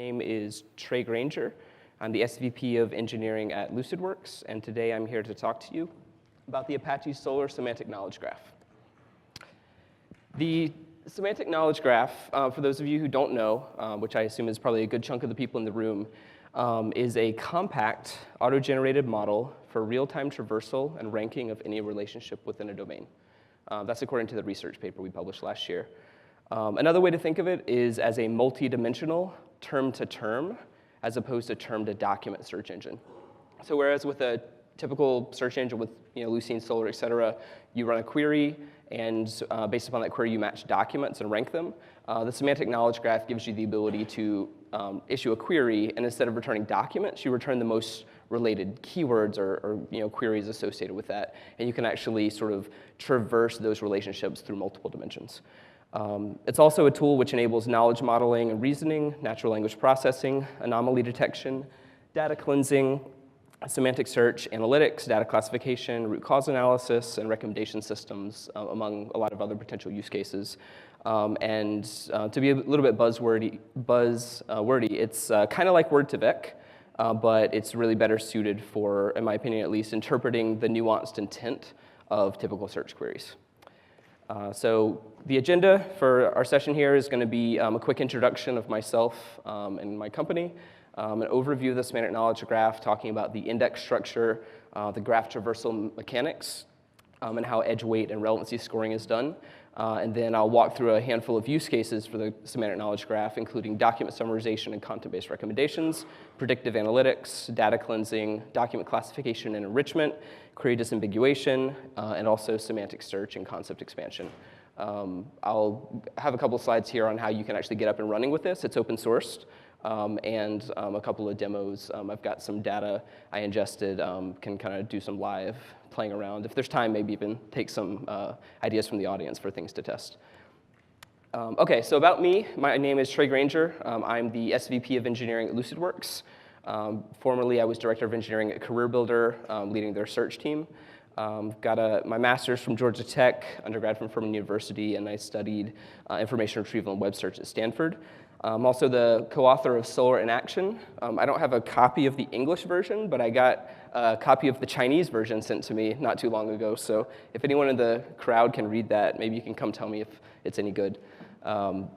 name is Trey Grainger. I'm the SVP of Engineering at Lucidworks, and today I'm here to talk to you about the Apache Solr Semantic Knowledge Graph. The Semantic Knowledge Graph, for those of you who don't know, which I assume is probably a good chunk of the people in the room, is a compact, auto-generated model for real-time traversal and ranking of any relationship within a domain. That's according to the research paper we published last year. Another way to think of it is as a multi-dimensional term-to-term as opposed to term-to-document search engine. So whereas with a typical search engine with Lucene, Solr, et cetera, you run a query, and based upon that query, you match documents and rank them. The Semantic Knowledge Graph gives you the ability to issue a query, and instead of returning documents, you return the most related keywords or queries associated with that, and you can actually sort of traverse those relationships through multiple dimensions. It's also a tool which enables knowledge modeling and reasoning, natural language processing, anomaly detection, data cleansing, semantic search, analytics, data classification, root cause analysis, and recommendation systems, among a lot of other potential use cases. To be a little bit buzzwordy, it's kind of like Word2Vec, but it's really better suited for, in my opinion at least, interpreting the nuanced intent of typical search queries. So the agenda for our session here is going to be a quick introduction of myself and my company, an overview of the semantic knowledge graph, talking about the index structure, the graph traversal mechanics, and how edge weight and relevancy scoring is done. And then I'll walk through a handful of use cases for the semantic knowledge graph, including document summarization and content-based recommendations, predictive analytics, data cleansing, document classification and enrichment, Querydisambiguation, and also semantic search and concept expansion. I'll have a couple of slides here on how you can actually get up and running with this. It's open sourced. And a couple of demos. I've got some data I ingested, can kind of do some live playing around. If there's time, maybe even take some ideas from the audience for things to test. Okay, so about me, my name is Trey Grainger. I'm the SVP of Engineering at Lucidworks. Formerly, I was Director of Engineering at CareerBuilder, leading their search team. Got my master's from Georgia Tech, undergrad from Furman University, and I studied information retrieval and web search at Stanford. I'm also the co-author of Solr in Action. I don't have a copy of the English version, but I got a copy of the Chinese version sent to me not too long ago. So if anyone in the crowd can read that, maybe you can come tell me if it's any good. And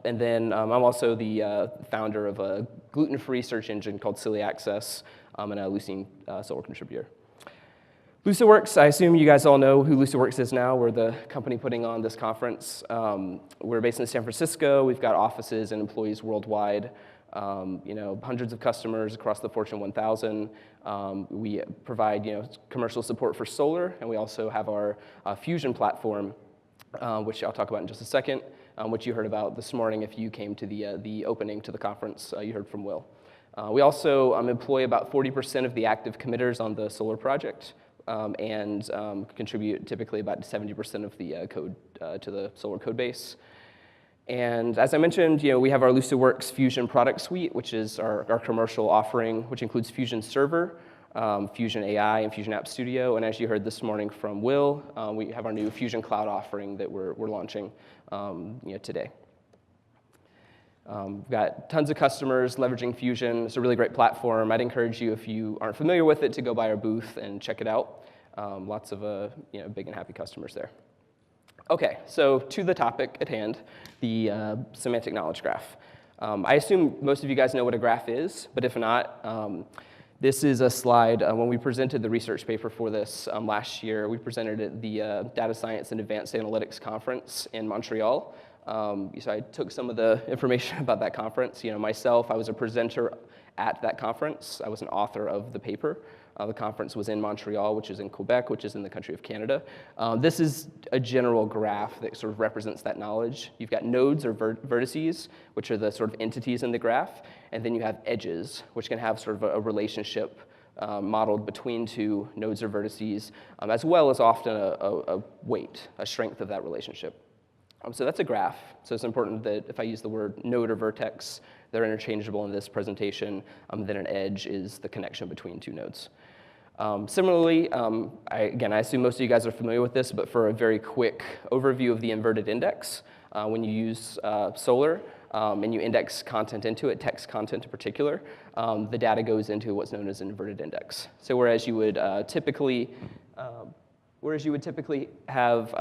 then I'm also the founder of a gluten-free search engine called Silly Access, and a Lucene Solr contributor. Lucidworks, I assume you guys all know who Lucidworks is now. We're the company putting on this conference. We're based in San Francisco. We've got offices and employees worldwide. Hundreds of customers across the Fortune 1000. We provide commercial support for Solr, and we also have our Fusion platform, which I'll talk about in just a second, which you heard about this morning if you came to the opening to the conference. You heard from Will. We also employ about 40% of the active committers on the Solr project. And contribute typically about 70% of the code to the Solr code base. And as I mentioned, we have our Lucidworks Fusion product suite, which is our commercial offering, which includes Fusion Server, Fusion AI, and Fusion App Studio. And as you heard this morning from Will, we have our new Fusion Cloud offering that we're launching today. We've got tons of customers leveraging Fusion. It's a really great platform. I'd encourage you, if you aren't familiar with it, to go by our booth and check it out. Lots of big and happy customers there. Okay, so to the topic at hand, the semantic knowledge graph. I assume most of you guys know what a graph is, but if not, this is a slide. When we presented the research paper for this last year, we presented it at the Data Science and Advanced Analytics Conference in Montreal. So I took some of the information about that conference. Myself, I was a presenter at that conference. I was an author of the paper. The conference was in Montreal, which is in Quebec, which is in the country of Canada. This is a general graph that sort of represents that knowledge. You've got nodes or vertices, which are the sort of entities in the graph, and then you have edges, which can have sort of a relationship modeled between two nodes or vertices, as well as often a weight, a strength of that relationship. So that's a graph. So it's important that if I use the word node or vertex, they're interchangeable in this presentation. Then an edge is the connection between two nodes. Similarly, I assume most of you guys are familiar with this, but for a very quick overview of the inverted index, when you use Solr, and you index content into it, text content in particular, the data goes into what's known as an inverted index. So whereas you would typically have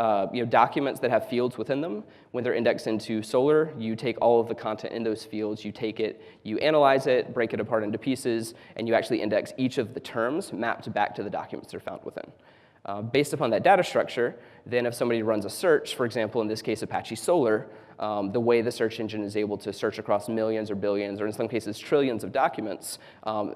documents that have fields within them, when they're indexed into Solr, you take all of the content in those fields, you take it, you analyze it, break it apart into pieces, and you actually index each of the terms mapped back to the documents they're found within. Based upon that data structure, then if somebody runs a search, for example, in this case, Apache Solr, the way the search engine is able to search across millions or billions, or in some cases trillions of documents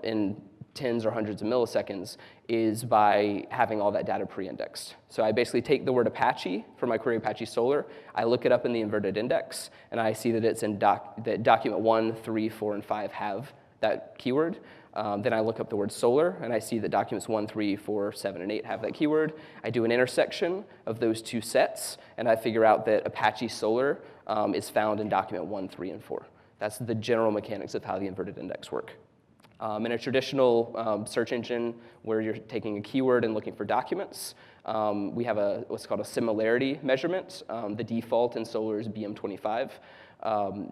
in tens or hundreds of milliseconds is by having all that data pre-indexed. So I basically take the word Apache for my query Apache Solr, I look it up in the inverted index, and I see that it's in that document 1, 3, 4, and 5 have that keyword. Then I look up the word Solr, and I see that documents 1, 3, 4, 7, and 8 have that keyword. I do an intersection of those two sets, and I figure out that Apache Solr is found in document 1, 3, and 4. That's the general mechanics of how the inverted index work. In a traditional search engine where you're taking a keyword and looking for documents, we have what's called a similarity measurement. The default in Solr is BM25.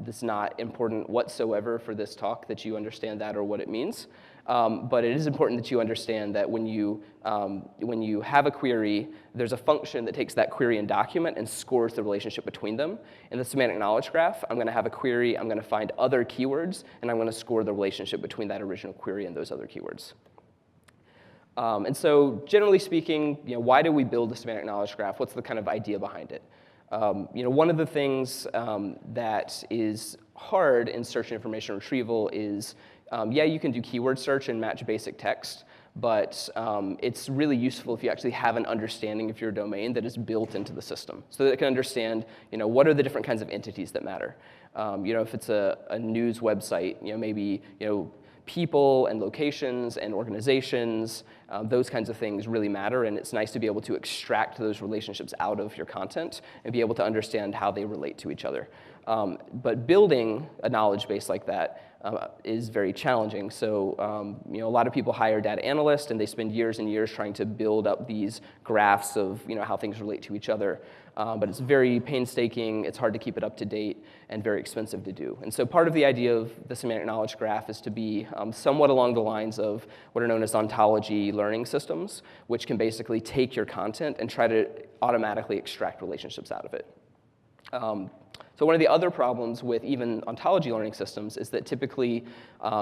It's not important whatsoever for this talk that you understand that or what it means. But it is important that you understand that when you have a query, there's a function that takes that query and document and scores the relationship between them. In the semantic knowledge graph, I'm going to have a query, I'm going to find other keywords, and I'm going to score the relationship between that original query and those other keywords. And so generally speaking, why do we build a semantic knowledge graph? What's the kind of idea behind it? One of the things that is hard in search and information retrieval is, you can do keyword search and match basic text, but it's really useful if you actually have an understanding of your domain that is built into the system, so that it can understand, what are the different kinds of entities that matter. If it's a news website, maybe, people and locations and organizations, those kinds of things really matter, and it's nice to be able to extract those relationships out of your content and be able to understand how they relate to each other. But building a knowledge base like that is very challenging. So a lot of people hire data analysts, and they spend years and years trying to build up these graphs of how things relate to each other. But it's very painstaking, it's hard to keep it up to date, and very expensive to do. And so part of the idea of the semantic knowledge graph is to be somewhat along the lines of what are known as ontology learning systems, which can basically take your content and try to automatically extract relationships out of it. So one of the other problems with even ontology learning systems is that typically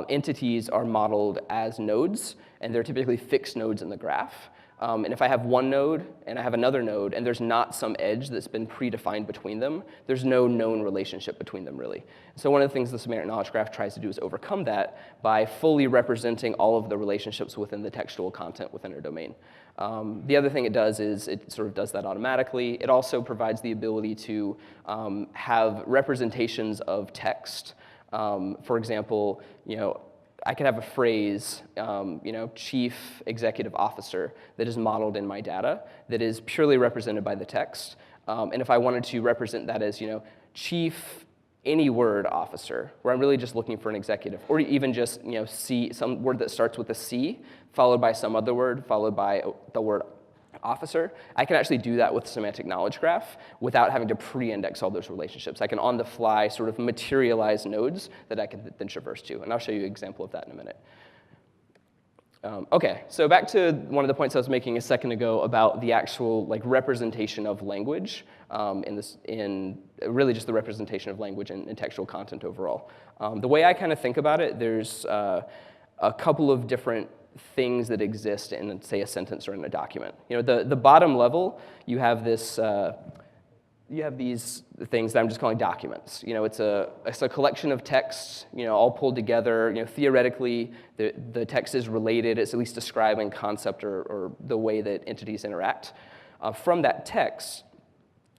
entities are modeled as nodes, and they're typically fixed nodes in the graph. And if I have one node and I have another node, and there's not some edge that's been predefined between them, there's no known relationship between them, really. So one of the things the semantic knowledge graph tries to do is overcome that by fully representing all of the relationships within the textual content within our domain. The other thing it does is it sort of does that automatically. It also provides the ability to have representations of text. For example, I could have a phrase, chief executive officer, that is modeled in my data that is purely represented by the text. And if I wanted to represent that as, chief any word officer, where I'm really just looking for an executive, or even just, some word that starts with a C, followed by some other word, followed by the word officer, I can actually do that with semantic knowledge graph without having to pre-index all those relationships. I can on the fly sort of materialize nodes that I can then traverse to, and I'll show you an example of that in a minute. Okay, so back to one of the points I was making a second ago about the actual representation of language in really just the representation of language in textual content overall. The way I kind of think about it, there's a couple of different things that exist in, say, a sentence or in a document. The bottom level, you have this. You have these things that I'm just calling documents. It's a collection of texts, all pulled together. Theoretically, the text is related. It's at least describing concept or the way that entities interact. From that text,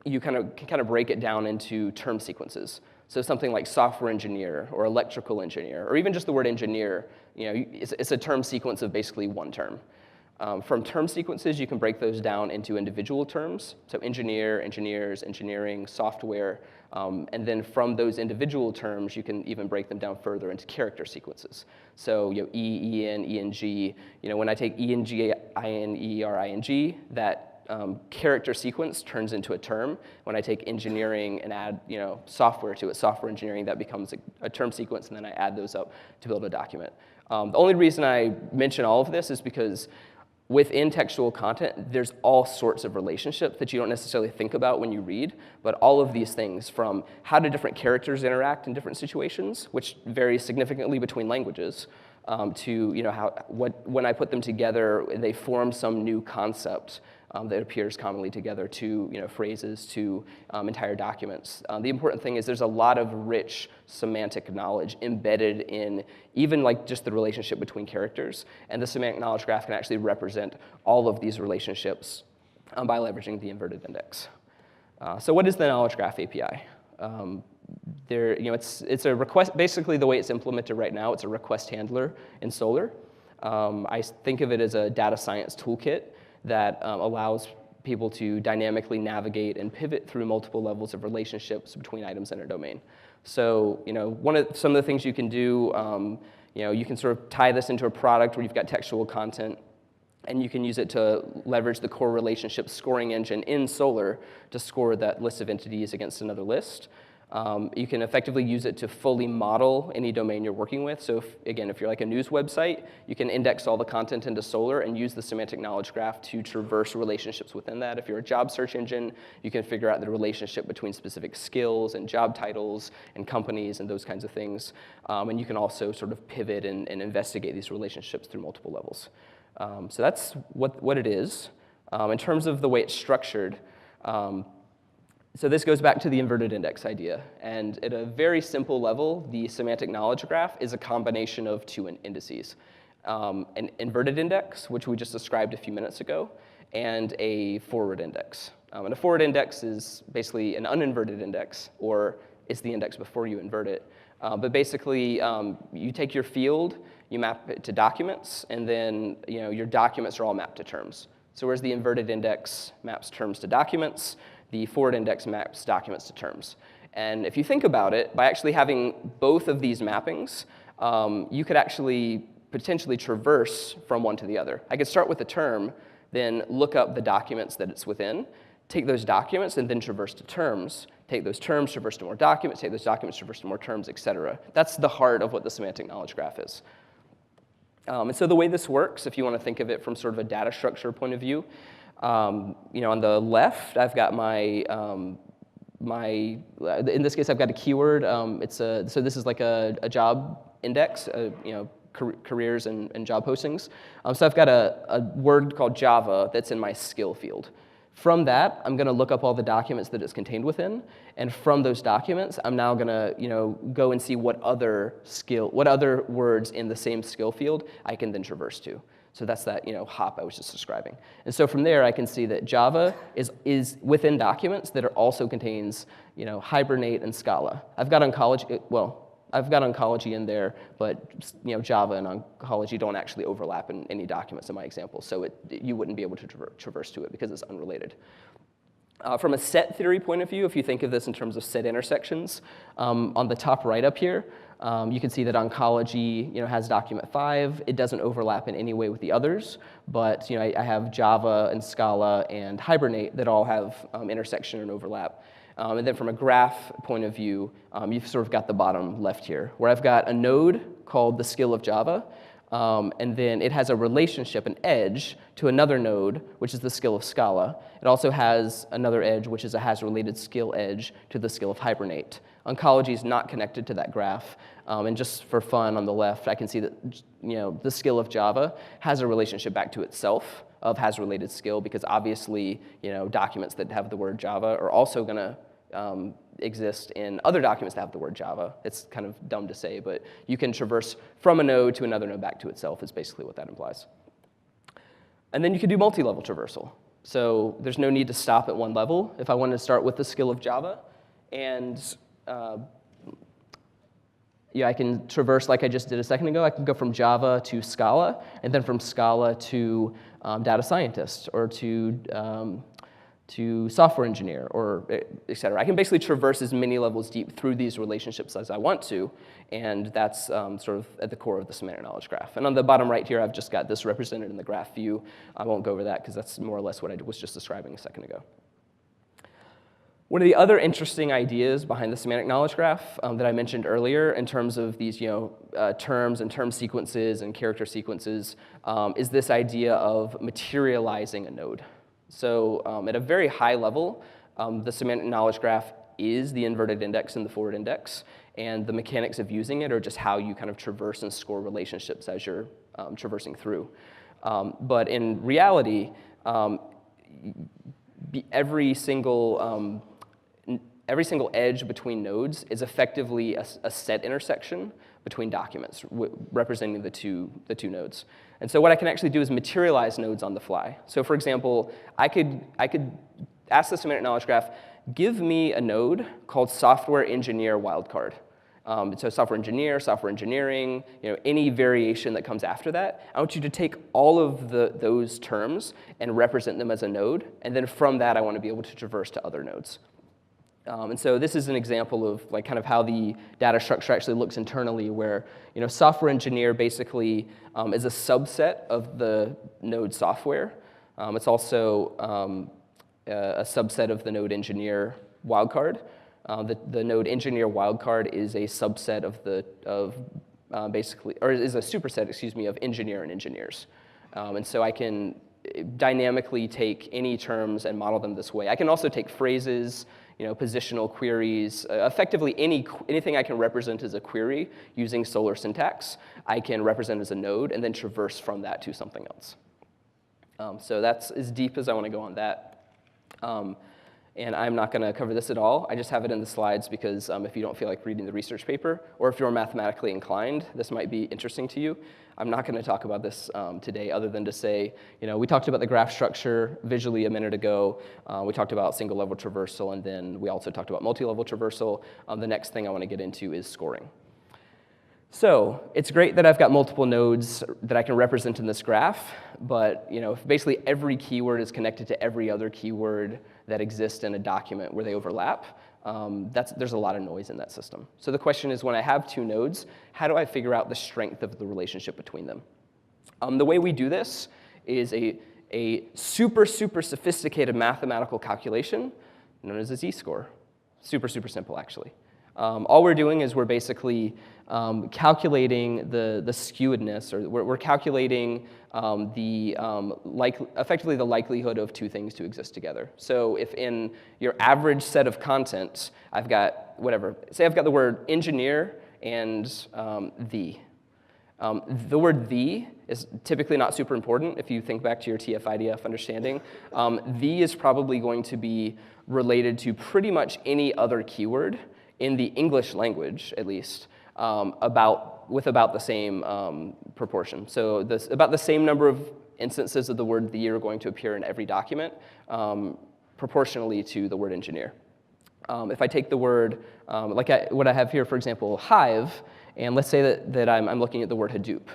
you can kind of break it down into term sequences. So something like software engineer or electrical engineer, or even just the word engineer, it's a term sequence of basically one term. From term sequences, you can break those down into individual terms. So engineer, engineers, engineering, software. And then from those individual terms, you can even break them down further into character sequences. So E, En, ENG. When I take ENG, INE, or ING, that character sequence turns into a term. When I take engineering and add software to it, software engineering, that becomes a term sequence, and then I add those up to build a document. The only reason I mention all of this is because within textual content, there's all sorts of relationships that you don't necessarily think about when you read, but all of these things, from how do different characters interact in different situations, which varies significantly between languages, to when I put them together, they form some new concept that appears commonly together, to phrases, to entire documents. The important thing is there's a lot of rich semantic knowledge embedded in even like just the relationship between characters, and the semantic knowledge graph can actually represent all of these relationships by leveraging the inverted index. So what is the knowledge graph API? It's a request. Basically, the way it's implemented right now, it's a request handler in Solr. I think of it as a data science toolkit that allows people to dynamically navigate and pivot through multiple levels of relationships between items in a domain. So, some of the things you can do, you can sort of tie this into a product where you've got textual content, and you can use it to leverage the core relationship scoring engine in Solr to score that list of entities against another list. You can effectively use it to fully model any domain you're working with. So if you're like a news website, you can index all the content into Solr and use the semantic knowledge graph to traverse relationships within that. If you're a job search engine, you can figure out the relationship between specific skills and job titles and companies and those kinds of things. And you can also sort of pivot and investigate these relationships through multiple levels. So that's what it is. In terms of the way it's structured, so this goes back to the inverted index idea. And at a very simple level, the semantic knowledge graph is a combination of two indices. An inverted index, which we just described a few minutes ago, and a forward index. And a forward index is basically an uninverted index, or it's the index before you invert it. But basically, you take your field, you map it to documents, and then your documents are all mapped to terms. So whereas the inverted index maps terms to documents, the forward index maps documents to terms. And if you think about it, by actually having both of these mappings, you could actually potentially traverse from one to the other. I could start with a term, then look up the documents that it's within, take those documents, and then traverse to terms. Take those terms, traverse to more documents, take those documents, traverse to more terms, et cetera. That's the heart of what the semantic knowledge graph is. And so the way this works, if you want to think of it from sort of a data structure point of view, on the left, I've got in this case, I've got a keyword. So this is like a job index, careers and job postings. So I've got a word called Java that's in my skill field. From that, I'm going to look up all the documents that it's contained within, and from those documents, I'm now going to go and see what other words in the same skill field I can then traverse to. So that's that hop I was just describing. And so from there, I can see that Java is within documents that also contains Hibernate and Scala. I've got oncology in there, but Java and oncology don't actually overlap in any documents in my example, so you wouldn't be able to traverse to it because it's unrelated. From a set theory point of view, if you think of this in terms of set intersections, on the top right up here, you can see that oncology has document 5. It doesn't overlap in any way with the others, but I have Java and Scala and Hibernate that all have intersection and overlap. And then from a graph point of view, you've sort of got the bottom left here, where I've got a node called the skill of Java, and then it has a relationship, an edge, to another node, which is the skill of Scala. It also has another edge, which is a has-related skill edge to the skill of Hibernate. Oncology is not connected to that graph, and just for fun, on the left, I can see that the skill of Java has a relationship back to itself of has-related skill, because obviously documents that have the word Java are also going to exist in other documents that have the word Java. It's kind of dumb to say, but you can traverse from a node to another node back to itself is basically what that implies. And then you can do multi-level traversal. So there's no need to stop at one level. If I wanted to start with the skill of Java, and I can traverse like I just did a second ago. I can go from Java to Scala, and then from Scala to data scientist, or to to software engineer, or et cetera. I can basically traverse as many levels deep through these relationships as I want to, and that's sort of at the core of the semantic knowledge graph. And on the bottom right here, I've just got this represented in the graph view. I won't go over that because that's more or less what I was just describing a second ago. One of the other interesting ideas behind the semantic knowledge graph that I mentioned earlier in terms of these terms and term sequences and character sequences is this idea of materializing a node. So at a very high level, the semantic knowledge graph is the inverted index and the forward index, and the mechanics of using it are just how you kind of traverse and score relationships as you're traversing through. But in reality, every single edge between nodes is effectively a set intersection between documents representing the two nodes. And so what I can actually do is materialize nodes on the fly. So for example, I could ask the semantic knowledge graph, give me a node called software engineer wildcard. So software engineer, software engineering, any variation that comes after that. I want you to take all of those terms and represent them as a node, and then from that I want to be able to traverse to other nodes. And so this is an example of kind of how the data structure actually looks internally, where software engineer basically is a subset of the node software. It's also a subset of the node engineer wildcard. The node engineer wildcard is a subset is a superset, excuse me, of engineer and engineers. And so I can dynamically take any terms and model them this way. I can also take phrases, positional queries, effectively anything I can represent as a query using Solr syntax, I can represent as a node and then traverse from that to something else. So that's as deep as I want to go on that. And I'm not going to cover this at all. I just have it in the slides because if you don't feel like reading the research paper, or if you're mathematically inclined, this might be interesting to you. I'm not going to talk about this today other than to say, we talked about the graph structure visually a minute ago. We talked about single-level traversal, and then we also talked about multi-level traversal. The next thing I want to get into is scoring. So it's great that I've got multiple nodes that I can represent in this graph, but if basically every keyword is connected to every other keyword that exists in a document where they overlap, there's a lot of noise in that system. So the question is, when I have two nodes, how do I figure out the strength of the relationship between them? The way we do this is a super sophisticated mathematical calculation known as a z-score. Super simple, actually. All we're doing is we're basically calculating the skewedness, or we're calculating effectively the likelihood of two things to exist together. So if in your average set of content, I've got say I've got the word engineer and the. The word the is typically not super important if you think back to your TF-IDF understanding. The is probably going to be related to pretty much any other keyword in the English language, at least, with about the same proportion. So about the same number of instances of the word the are going to appear in every document, proportionally to the word engineer. If I take the word, what I have here, for example, hive, and let's say that I'm looking at the word Hadoop.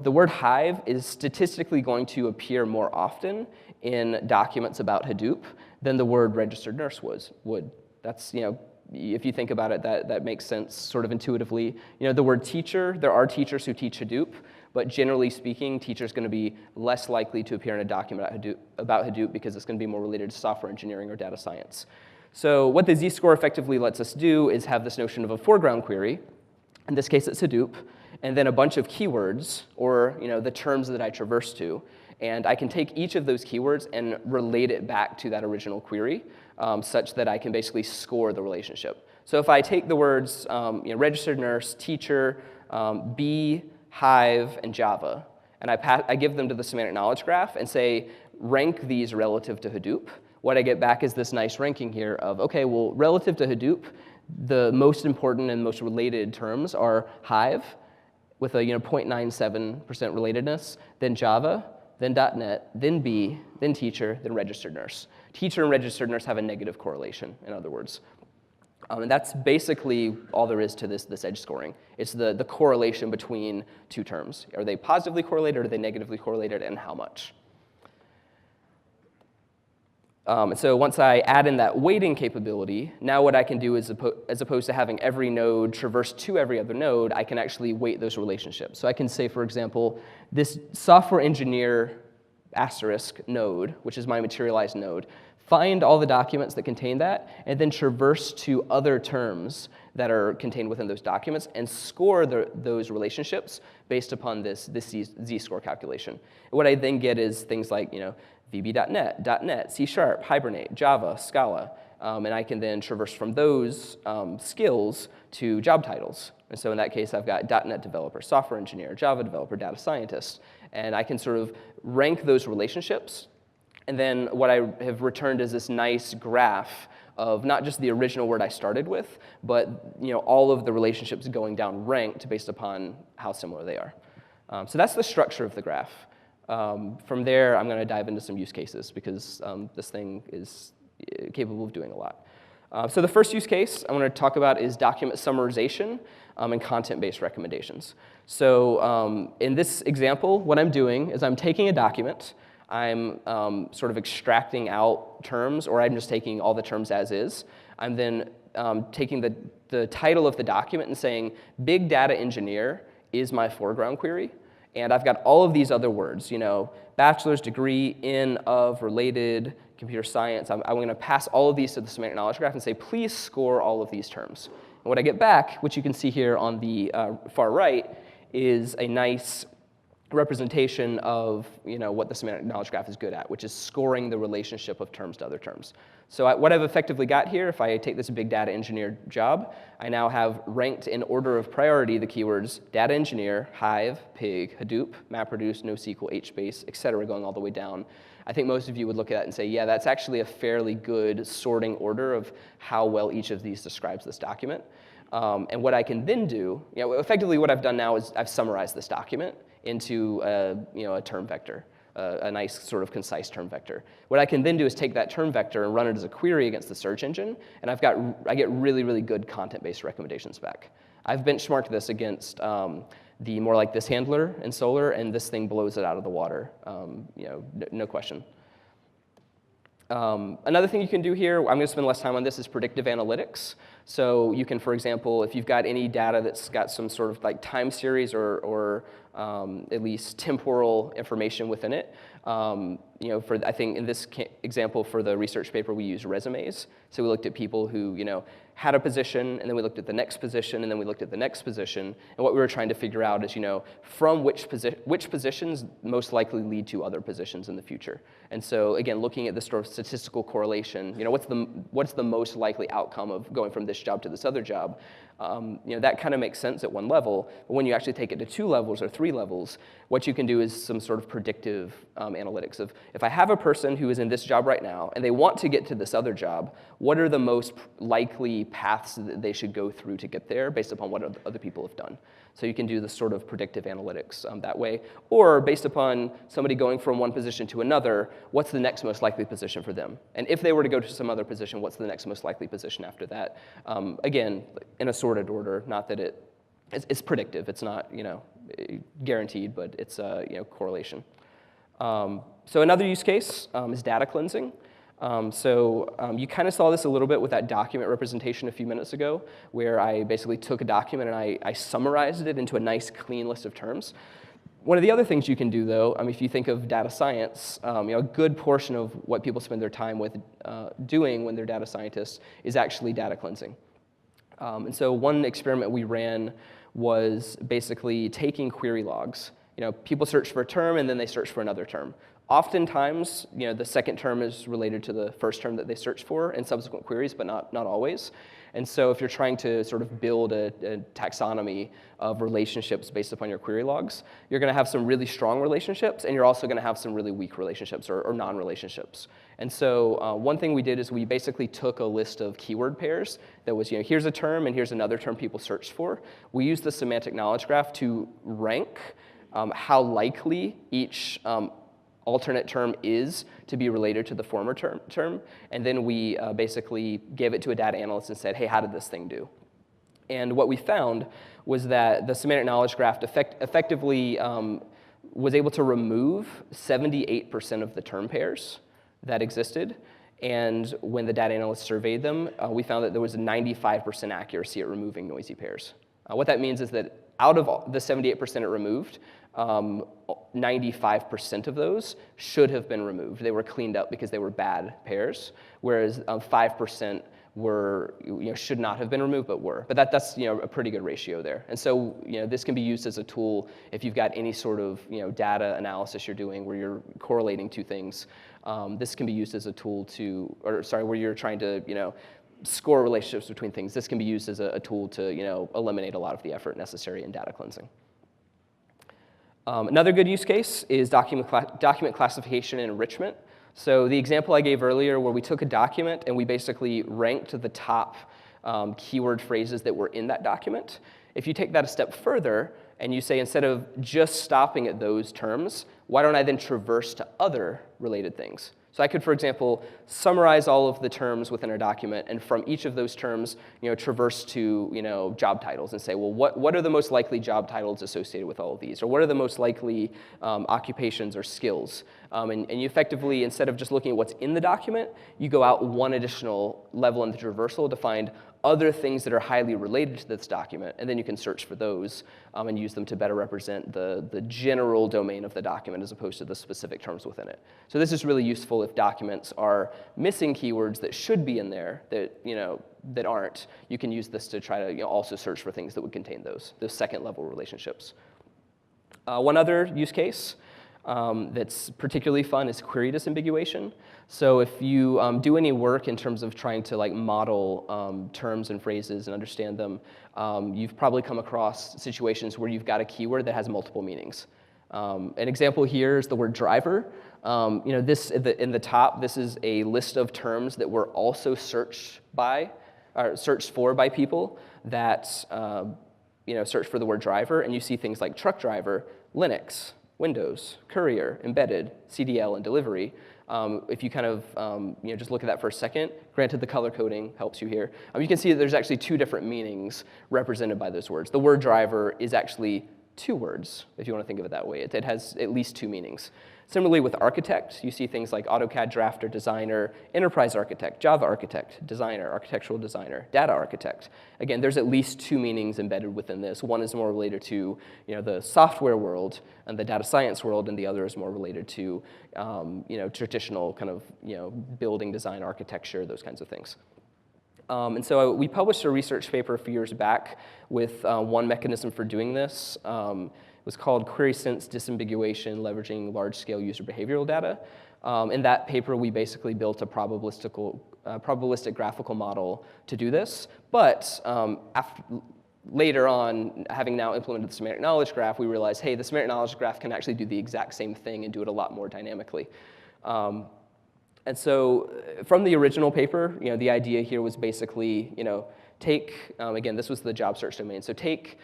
The word hive is statistically going to appear more often in documents about Hadoop than the word registered nurse would. That's, if you think about it, that makes sense sort of intuitively. The word teacher, there are teachers who teach Hadoop, but generally speaking, teacher's going to be less likely to appear in a document about Hadoop because it's going to be more related to software engineering or data science. So what the z-score effectively lets us do is have this notion of a foreground query. In this case, it's Hadoop, and then a bunch of keywords, or the terms that I traverse to. And I can take each of those keywords and relate it back to that original query, such that I can basically score the relationship. So if I take the words registered nurse, teacher, bee, hive, and Java, and I give them to the semantic knowledge graph and say, rank these relative to Hadoop, what I get back is this nice ranking here of, okay, well, relative to Hadoop, the most important and most related terms are hive, with a 0.97% relatedness, then Java, then .NET, then B, then teacher, then registered nurse. Teacher and registered nurse have a negative correlation, in other words. And that's basically all there is to this edge scoring. It's the correlation between two terms. Are they positively correlated, or are they negatively correlated, and how much? And so once I add in that weighting capability, now what I can do is, as opposed to having every node traverse to every other node, I can actually weight those relationships. So I can say, for example, this software engineer asterisk node, which is my materialized node, find all the documents that contain that, and then traverse to other terms that are contained within those documents and score those relationships based upon this z-score calculation. And what I then get is things like, VB.NET, .NET, C#, Hibernate, Java, Scala, and I can then traverse from those skills to job titles. And so in that case, I've got .NET developer, software engineer, Java developer, data scientist, and I can sort of rank those relationships. And then what I have returned is this nice graph of not just the original word I started with, but all of the relationships going down ranked based upon how similar they are. So that's the structure of the graph. From there, I'm going to dive into some use cases because this thing is capable of doing a lot. So the first use case I want to talk about is document summarization and content-based recommendations. So in this example, what I'm doing is I'm taking a document, I'm sort of extracting out terms, or I'm just taking all the terms as is. I'm then taking the title of the document and saying, big data engineer is my foreground query. And I've got all of these other words, bachelor's degree in, of, related, computer science. I'm going to pass all of these to the semantic knowledge graph and say, please score all of these terms. And what I get back, which you can see here on the far right, is a nice representation of what the semantic knowledge graph is good at, which is scoring the relationship of terms to other terms. So what I've effectively got here, if I take this big data engineer job, I now have ranked in order of priority the keywords data engineer, Hive, Pig, Hadoop, MapReduce, NoSQL, HBase, et cetera, going all the way down. I think most of you would look at that and say, yeah, that's actually a fairly good sorting order of how well each of these describes this document. And what I can then do, effectively what I've done now is I've summarized this document into a term vector, a nice sort of concise term vector. What I can then do is take that term vector and run it as a query against the search engine, and I get really, really good content-based recommendations back. I've benchmarked this against the more like this handler in Solr, and this thing blows it out of the water, no question. Another thing you can do here, I'm going to spend less time on this, is predictive analytics. So you can, for example, if you've got any data that's got some sort of like time series or at least temporal information within it, I think in this example for the research paper, we used resumes. So we looked at people who, had a position, and then we looked at the next position, and then we looked at the next position. And what we were trying to figure out is, from which positions most likely lead to other positions in the future. And so again, looking at this sort of statistical correlation, what's the most likely outcome of going from this job to this other job? That kind of makes sense at one level, but when you actually take it to 2 levels or 3 levels, what you can do is some sort of predictive analytics of, if I have a person who is in this job right now and they want to get to this other job, what are the most likely paths that they should go through to get there based upon what other people have done? So you can do this sort of predictive analytics that way. Or based upon somebody going from one position to another, what's the next most likely position for them? And if they were to go to some other position, what's the next most likely position after that? Again, in a sorted order, not that it's predictive. It's not guaranteed, but it's correlation. So another use case is data cleansing. You kind of saw this a little bit with that document representation a few minutes ago, where I basically took a document and I summarized it into a nice, clean list of terms. One of the other things you can do, though, if you think of data science, a good portion of what people spend their time with doing when they're data scientists is actually data cleansing. And so one experiment we ran was basically taking query logs. People search for a term, and then they search for another term. Oftentimes, the second term is related to the first term that they searched for in subsequent queries, but not always. And so if you're trying to sort of build a taxonomy of relationships based upon your query logs, you're going to have some really strong relationships, and you're also going to have some really weak relationships or non-relationships. And so one thing we did is we basically took a list of keyword pairs that was, here's a term and here's another term people searched for. We used the semantic knowledge graph to rank how likely each alternate term is to be related to the former term, and then we basically gave it to a data analyst and said, hey, how did this thing do? And what we found was that the semantic knowledge graph effectively was able to remove 78% of the term pairs that existed, And when the data analysts surveyed them, we found that there was a 95% accuracy at removing noisy pairs. What that means is that out of the 78% it removed, 95% of those should have been removed. They were cleaned up because they were bad pairs, whereas 5% were, should not have been removed, but were. But that's a pretty good ratio there. And so this can be used as a tool if you've got any sort of data analysis you're doing where you're correlating two things. This can be used as a tool where you're trying to score relationships between things. This can be used as a tool to eliminate a lot of the effort necessary in data cleansing. Another good use case is document classification and enrichment. So the example I gave earlier where we took a document and we basically ranked the top keyword phrases that were in that document. If you take that a step further and you say instead of just stopping at those terms, why don't I then traverse to other related things? So I could, for example, summarize all of the terms within a document, and from each of those terms, traverse to job titles and say, well, what are the most likely job titles associated with all of these, or what are the most likely occupations or skills? And you effectively, instead of just looking at what's in the document, you go out one additional level in the traversal to find other things that are highly related to this document, and then you can search for those and use them to better represent the general domain of the document as opposed to the specific terms within it. So this is really useful if documents are missing keywords that should be in there that aren't. You can use this to try to also search for things that would contain those second level relationships. One other use case that's particularly fun is query disambiguation. So if you do any work in terms of trying to model terms and phrases and understand them, you've probably come across situations where you've got a keyword that has multiple meanings. An example here is the word driver. This in the top, this is a list of terms that were also searched for by people that search for the word driver, and you see things like truck driver, Linux, Windows, courier, embedded, CDL, and delivery. If you kind of just look at that for a second, granted the color coding helps you here, you can see that there's actually two different meanings represented by those words. The word driver is actually two words, if you want to think of it that way. It has at least two meanings. Similarly with architect, you see things like AutoCAD drafter, designer, enterprise architect, Java architect, designer, architectural designer, data architect. Again, there's at least two meanings embedded within this. One is more related to the software world and the data science world, and the other is more related to traditional kind of building design, architecture, those kinds of things. And so we published a research paper a few years back with one mechanism for doing this. It was called Query Sense Disambiguation, Leveraging Large-Scale User Behavioral Data. In that paper, we basically built a probabilistic graphical model to do this. But later on, having now implemented the semantic knowledge graph, we realized, hey, the semantic knowledge graph can actually do the exact same thing and do it a lot more dynamically. And so from the original paper, the idea here was basically, take, again, this was the job search domain, so take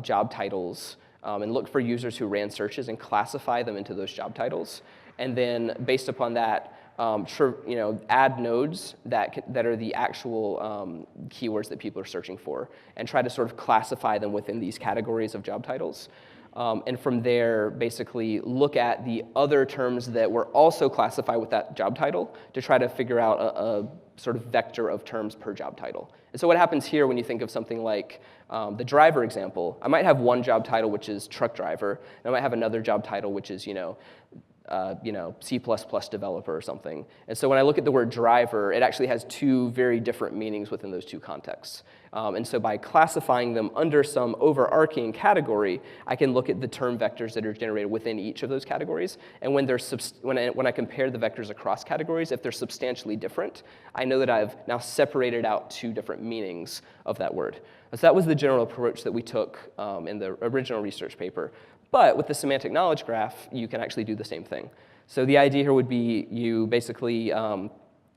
job titles and look for users who ran searches and classify them into those job titles. And then based upon that, add nodes that are the actual keywords that people are searching for and try to sort of classify them within these categories of job titles. And from there, basically look at the other terms that were also classified with that job title to try to figure out a sort of vector of terms per job title. And so what happens here when you think of something like the driver example, I might have one job title, which is truck driver, and I might have another job title, which is, C++ developer or something. And so when I look at the word driver, it actually has two very different meanings within those two contexts. And so by classifying them under some overarching category, I can look at the term vectors that are generated within each of those categories. And when I compare the vectors across categories, if they're substantially different, I know that I've now separated out two different meanings of that word. So that was the general approach that we took in the original research paper. But with the semantic knowledge graph, you can actually do the same thing. So the idea here would be you basically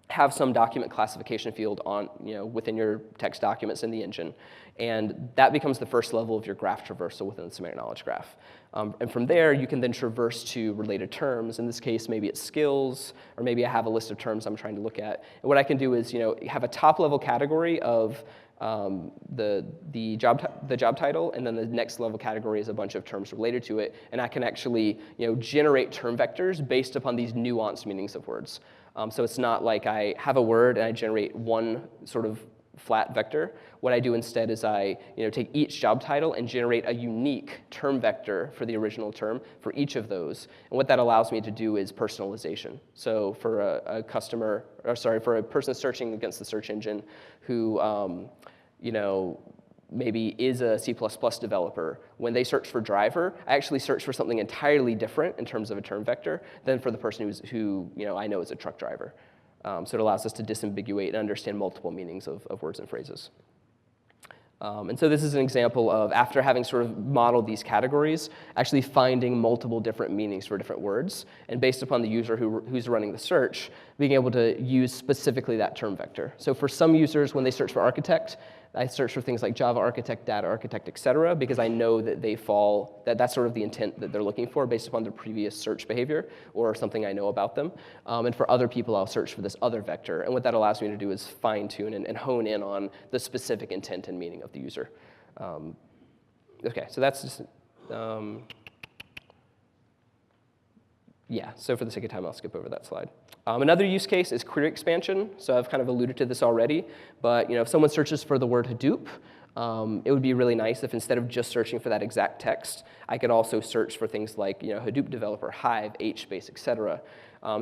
have some document classification field within your text documents in the engine, and that becomes the first level of your graph traversal within the semantic knowledge graph. And from there, you can then traverse to related terms. In this case, maybe it's skills, or maybe I have a list of terms I'm trying to look at. And what I can do is have a top-level category of the job title, and then the next level category is a bunch of terms related to it, and I can actually generate term vectors based upon these nuanced meanings of words. So it's not like I have a word and I generate one sort of flat vector. What I do instead is I take each job title and generate a unique term vector for the original term for each of those. And what that allows me to do is personalization. So for a for a person searching against the search engine who maybe is a C++ developer, when they search for driver, I actually search for something entirely different in terms of a term vector than for the person who I know is a truck driver. So it allows us to disambiguate and understand multiple meanings of words and phrases. And so this is an example of, after having sort of modeled these categories, actually finding multiple different meanings for different words, and based upon the user who's running the search, being able to use specifically that term vector. So for some users, when they search for architect, I search for things like Java architect, data architect, et cetera, because I know that that's sort of the intent that they're looking for based upon their previous search behavior or something I know about them. And for other people, I'll search for this other vector. And what that allows me to do is fine-tune and hone in on the specific intent and meaning of the user. OK, so that's just, yeah, so for the sake of time, I'll skip over that slide. Another use case is query expansion. So I've kind of alluded to this already. But if someone searches for the word Hadoop, it would be really nice if instead of just searching for that exact text, I could also search for things like Hadoop developer, Hive, HBase, et cetera.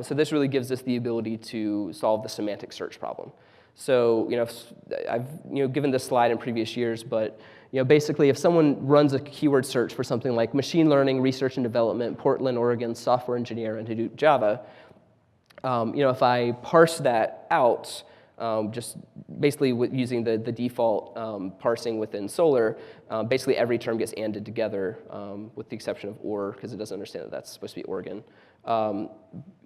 So this really gives us the ability to solve the semantic search problem. So I've given this slide in previous years, but basically if someone runs a keyword search for something like machine learning, research and development, Portland, Oregon, software engineer, and Hadoop Java, if I parse that out, just basically using the default parsing within Solr, basically every term gets anded together, with the exception of or, because it doesn't understand that that's supposed to be Oregon.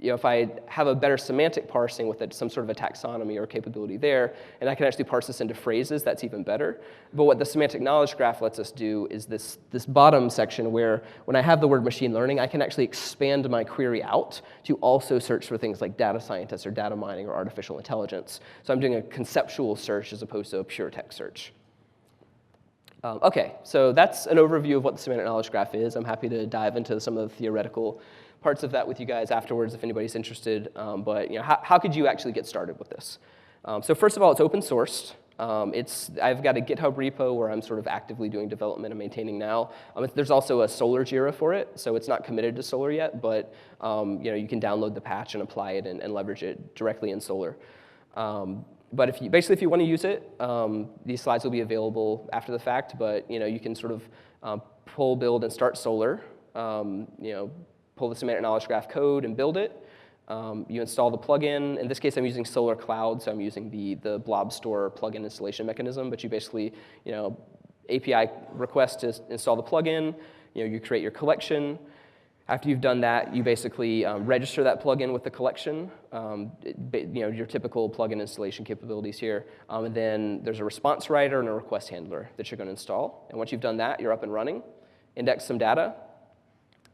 If I have a better semantic parsing with some sort of a taxonomy or capability there, and I can actually parse this into phrases, that's even better. But what the semantic knowledge graph lets us do is this bottom section where when I have the word machine learning, I can actually expand my query out to also search for things like data scientists or data mining or artificial intelligence. So I'm doing a conceptual search as opposed to a pure text search. OK, so that's an overview of what the semantic knowledge graph is. I'm happy to dive into some of the theoretical parts of that with you guys afterwards if anybody's interested. But how could you actually get started with this? So first of all, it's open sourced. I've got a GitHub repo where I'm sort of actively doing development and maintaining now. There's also a Solr Jira for it, so it's not committed to Solr yet, but you can download the patch and apply it and leverage it directly in Solr. But if you want to use it, these slides will be available after the fact. But you can sort of pull, build, and start Solr. Pull the semantic knowledge graph code and build it. You install the plugin. In this case, I'm using Solr Cloud, so I'm using the blob store plugin installation mechanism. But you basically, API request to install the plugin. You create your collection. After you've done that, you basically register that plugin with the collection, your typical plugin installation capabilities here. And then there's a response writer and a request handler that you're going to install. And once you've done that, you're up and running. Index some data.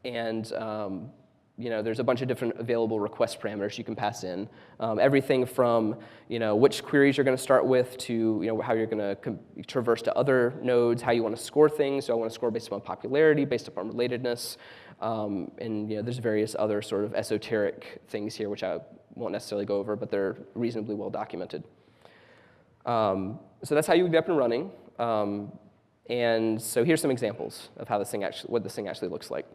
And there's a bunch of different available request parameters you can pass in. Everything from which queries you're going to start with to how you're going to traverse to other nodes, how you want to score things. So I want to score based upon popularity, based upon relatedness. And there's various other sort of esoteric things here, which I won't necessarily go over, but they're reasonably well documented. So that's how you would be up and running. And so here's some examples of how what this thing actually looks like.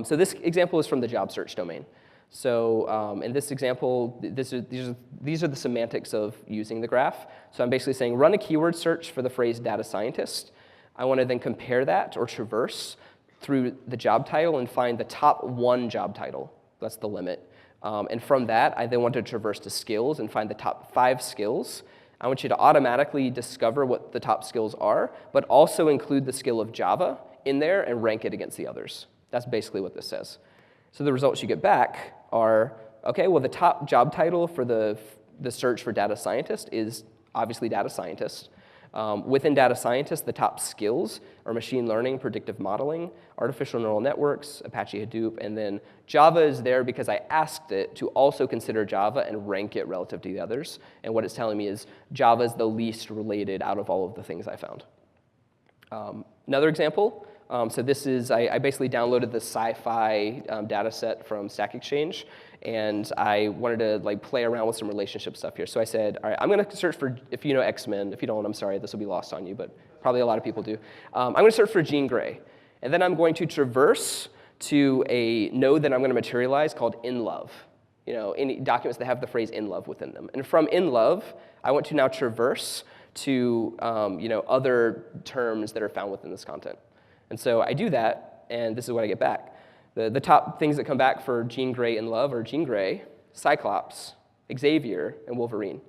So this example is from the job search domain. So in this example, these are the semantics of using the graph. So I'm basically saying run a keyword search for the phrase data scientist. I want to then compare that or traverse through the job title and find the top one job title. That's the limit. And from that, I then want to traverse to skills and find the top 5 skills. I want you to automatically discover what the top skills are, but also include the skill of Java in there and rank it against the others. That's basically what this says. So the results you get back are, OK, well, the top job title for the search for data scientist is obviously data scientist. Within data scientist, the top skills are machine learning, predictive modeling, artificial neural networks, Apache Hadoop, and then Java is there because I asked it to also consider Java and rank it relative to the others. And what it's telling me is Java is the least related out of all of the things I found. Another example, So this is, I basically downloaded the sci-fi data set from Stack Exchange, and I wanted to like play around with some relationship stuff here. So I said, all right, I'm going to search for, if you know X-Men. If you don't, I'm sorry, this will be lost on you, but probably a lot of people do. I'm going to search for Jean Grey, and then I'm going to traverse to a node that I'm going to materialize called in love. You know, any documents that have the phrase in love within them. And from in love, I want to now traverse to other terms that are found within this content. And so I do that, and this is what I get back. The top things that come back for Jean Grey in love are Jean Grey, Cyclops, Xavier, and Wolverine,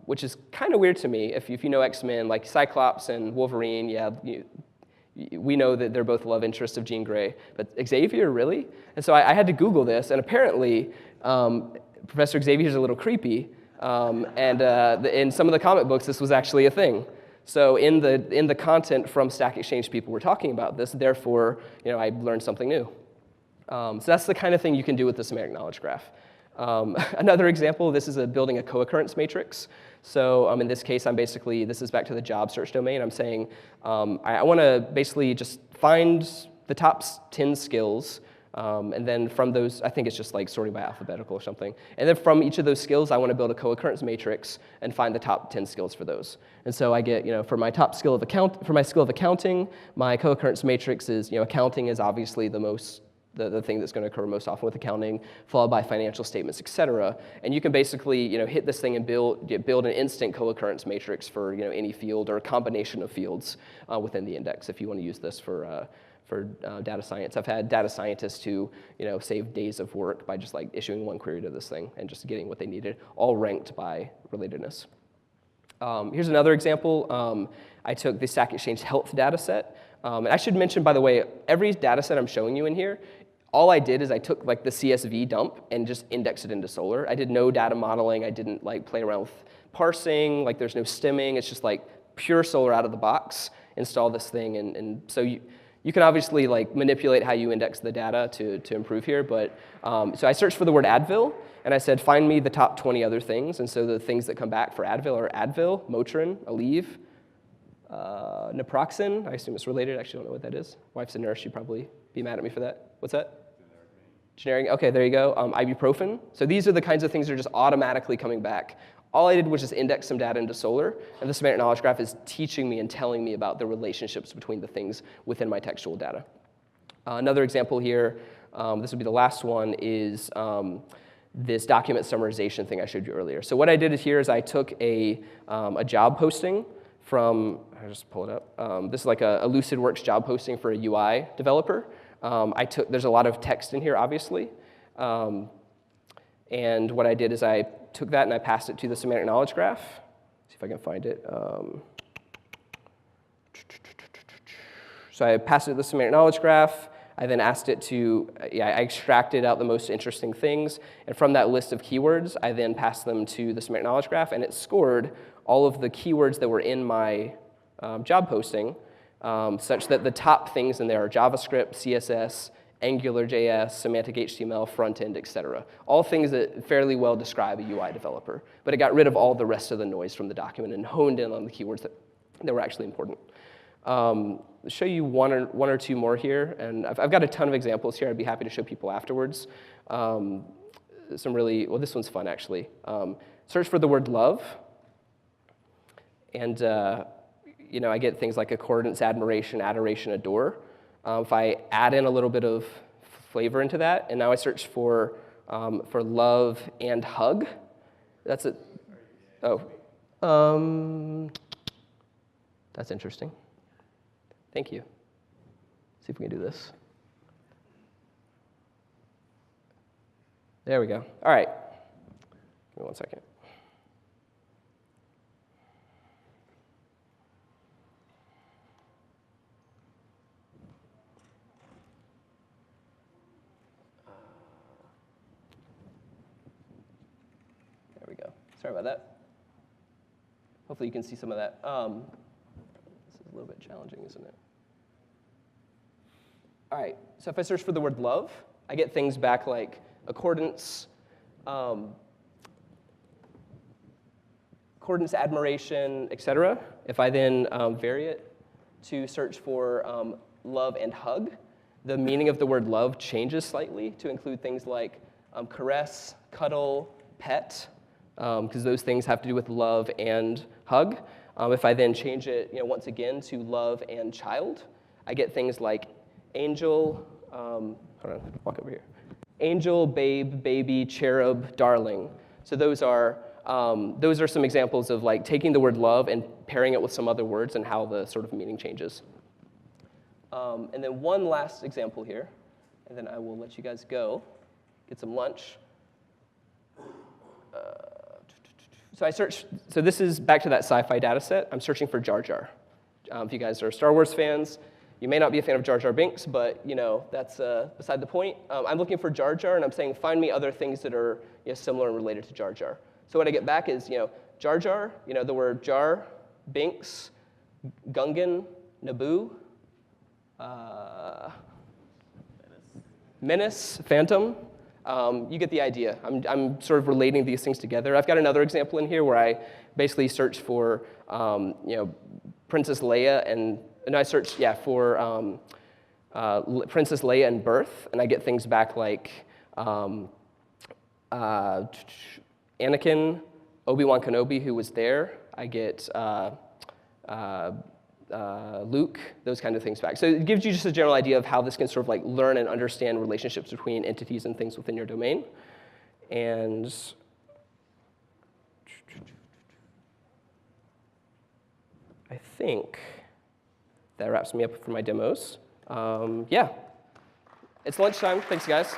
which is kind of weird to me. If you know X-Men, like Cyclops and Wolverine, yeah, we know that they're both love interests of Jean Grey, but Xavier, really? And so I had to Google this, and apparently Professor Xavier's a little creepy, and in some of the comic books, this was actually a thing. So in the content from Stack Exchange, people were talking about this. Therefore, I learned something new. So that's the kind of thing you can do with the semantic knowledge graph. Another example, this is building a co-occurrence matrix. So in this case, this is back to the job search domain. I'm saying I want to basically just find the top 10 skills, and then from those, I think it's just like sorting by alphabetical or something. And then from each of those skills, I want to build a co-occurrence matrix and find the top 10 skills for those. And so I get, for my top skill of accounting, my co-occurrence matrix is, accounting is obviously the thing that's going to occur most often with accounting, followed by financial statements, et cetera. And you can basically, hit this thing and build an instant co-occurrence matrix for, any field or a combination of fields within the index if you want to use this for data science. I've had data scientists who, save days of work by just like issuing one query to this thing and just getting what they needed, all ranked by relatedness. Here's another example. I took the Stack Exchange health data set. And I should mention, by the way, every data set I'm showing you in here, all I did is I took like the CSV dump and just indexed it into Solr. I did no data modeling. I didn't like play around with parsing. Like there's no stemming. It's just like pure Solr out of the box. Install this thing, and so you can obviously like manipulate how you index the data to improve here. But so I searched for the word Advil, and I said find me the top 20 other things. And so the things that come back for Advil are Advil, Motrin, Aleve, naproxen. I assume it's related. I actually don't know what that is. Wife's a nurse. She'd probably be mad at me for that. What's that? Generic. Okay, there you go. Ibuprofen. So these are the kinds of things that are just automatically coming back. All I did was just index some data into Solr, and the semantic knowledge graph is teaching me and telling me about the relationships between the things within my textual data. Another example here, this would be the last one, is this document summarization thing I showed you earlier. So what I did here is I took a job posting from, I'll just pull it up. This is like a Lucidworks job posting for a UI developer. There's a lot of text in here, obviously. And what I did is I took that and I passed it to the semantic knowledge graph. See if I can find it. So I passed it to the semantic knowledge graph. I then asked it to, I extracted out the most interesting things. And from that list of keywords, I then passed them to the semantic knowledge graph, and it scored all of the keywords that were in my job posting, such that the top things in there are JavaScript, CSS, AngularJS, Semantic HTML, front-end, et cetera. All things that fairly well describe a UI developer. But it got rid of all the rest of the noise from the document and honed in on the keywords that were actually important. I'll show you one or two more here. And I've got a ton of examples here. I'd be happy to show people afterwards. Well, this one's fun, actually. Search for the word love. And I get things like accordance, admiration, adoration, adore. If I add in a little bit of flavor into that, and now I search for love and hug, that's it. Oh, that's interesting. Thank you. See if we can do this. There we go. All right. Give me 1 second. There we go. Sorry about that. Hopefully you can see some of that. This is a little bit challenging, isn't it? All right, so if I search for the word love, I get things back like accordance, admiration, etc. If I then vary it to search for love and hug, the meaning of the word love changes slightly to include things like caress, cuddle, pet, because those things have to do with love and hug. If I then change it, once again to love and child, I get things like angel, hold on, walk over here. Angel, babe, baby, cherub, darling. So those are some examples of like taking the word love and pairing it with some other words and how the sort of meaning changes. And then one last example here, and then I will let you guys go, get some lunch. So this is back to that sci-fi data set. I'm searching for Jar Jar. If you guys are Star Wars fans, you may not be a fan of Jar Jar Binks, but that's beside the point. I'm looking for Jar Jar, and I'm saying find me other things that are similar and related to Jar Jar. So what I get back is Jar Jar, the word jar, Binks, Gungan, Naboo, Menace, Phantom. You get the idea. I'm sort of relating these things together. I've got another example in here where I basically search for Princess Leia and I search for Princess Leia and birth, and I get things back like Anakin, Obi-Wan Kenobi, who was there. I get Luke, those kind of things back. So it gives you just a general idea of how this can sort of like learn and understand relationships between entities and things within your domain. And I think that wraps me up for my demos. Yeah, it's lunchtime. Thanks, guys.